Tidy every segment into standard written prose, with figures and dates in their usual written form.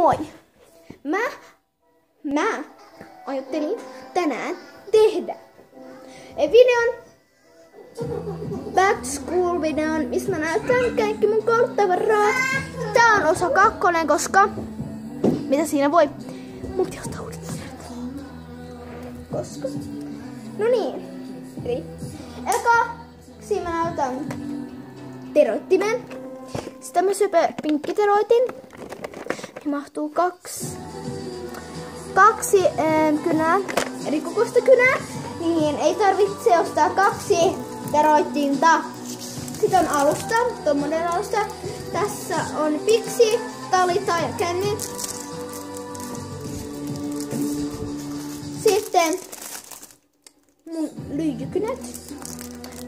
Moi! Mä ajattelin tänään tehdä videon, back to school videon, missä mä näytän kaikki mun kouluttavaraa. Tää on osa 2, koska mitä siinä voi multiostaudet. Koska no niin. Eli ekaksi mä näytän teroittimen. Sitten mä sypö pinkkiteroitin. Mahtuu kaksi kynää, eri kokoista kynää, niin ei tarvitse ostaa 2 teroittinta. Sitten on alusta, tommonen alusta. Tässä on piksi, talita ja känni. Sitten mun lyijykynät.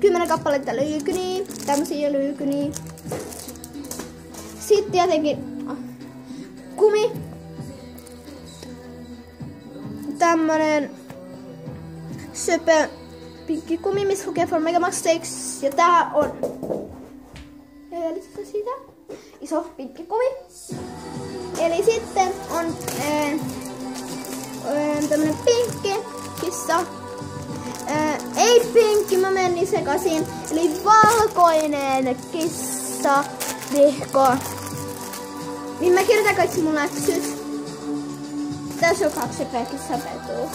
10 kappaletta lyijykyniä, tämmösiä lyijykyniä. Sitten jotenkin kumi. Tämmönen söpö pinkkikumi, missä lukee For Mega Mistakes. Ja tää on siitä iso pinkkikumi. Eli sitten on tämmönen pinkki kissa. Ei pinkki, mä menin sekaisin. Eli valkoinen kissa vihko. Niin mä kirjoitan kaikki mun läksyt. Tässä on 2 kissapetua.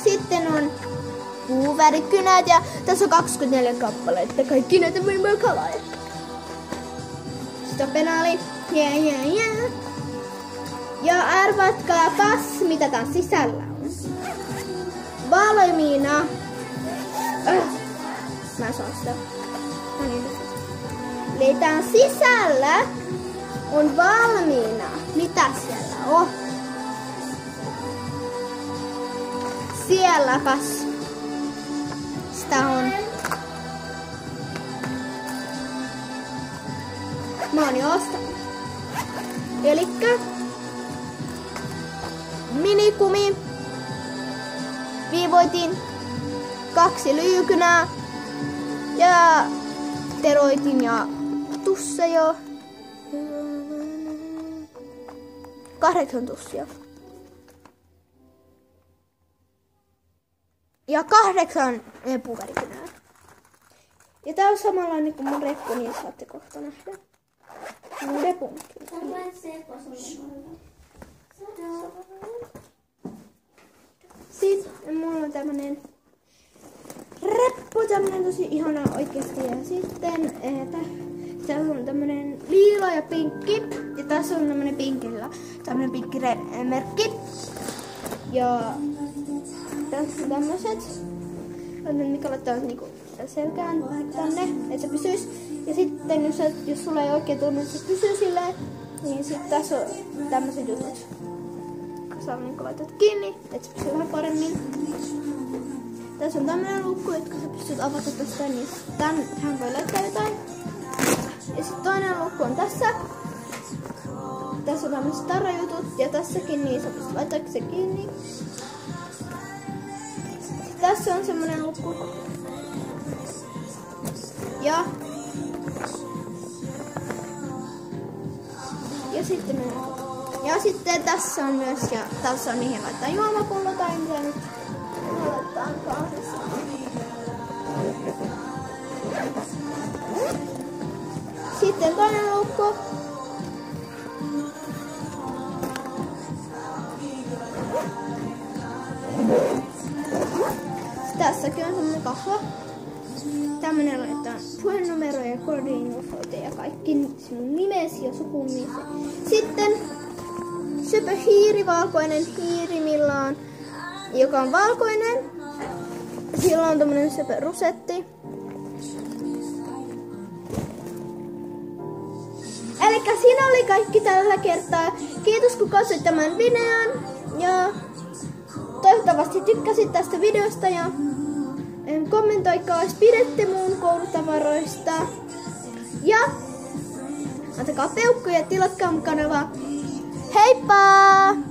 Sitten on puuvärikynät ja tässä on 24 kappaletta. Kaikki näitä voi kalaa. Sitten on penaali. Yeah. Ja arvatkaapas, mitä tän sisällä on. Valmiina. Mä saan sitä. No niin. Eli tän sisällä on valmiina. Mitä siellä on? Sielläpäs sitä on. Mä oon jo ostanut. Elikkä minikumi. Viivoitin 2 lyijykynää. Ja teroitin ja tusseja. 8 tussia. Ja 8 puuvärikynää. Ja tää on samanlainen kuin mun reppu, niin saatte kohta nähdä. Mun repunkin. Sitten mulla on tämmönen reppu, tämmönen tosi ihana oikeesti. Ja sitten tässä on tämmönen liila ja pinkki. Ja tässä on tämmönen pinkillä. Tämmönen pinkkimerkki. Ja tässä on tämmöset. Mikä laittaa niinku selkään tänne, että se pysyis. Ja sitten jos sulla ei oikein tunne, että se pysyy silleen, niin sit tässä on tämmöset jutut. Saa niinku laitat kiinni, että se pysyy vähän paremmin. Tässä on tämmönen lukku, että kun sä pystyt avata tästä, niin tähän voi laittaa jotain. Ja sitten toinen lukku on tässä. Tässä on tämmöiset tarrajutut ja tässäkin, niin sä pystyt laittamaan se kiinni. Sitten tässä on semmonen lukku. Ja sitten tässä on myös, ja tässä on mihin laittaa juomapullo tai mitä nyt laittaa kahdessa. Sitten toinen lukko. Tässäkin on semmonen kahva. Tämmönen laittaa puhennumero ja koordinofoite ja kaikki sinun nimesi ja sukunimi. Sitten söpö hiiri, valkoinen hiiri, joka on valkoinen. Sillä on tämmönen söpö rusetti. Elikkä siinä oli kaikki tällä kertaa. Kiitos kun katsoit tämän videon. Ja toivottavasti tykkäsit tästä videosta. Ja kommentoikaa, jos pidätte mun koulutavaroista. Ja antakaa peukkuja ja tilatkaa mun kanavaa. Heippa!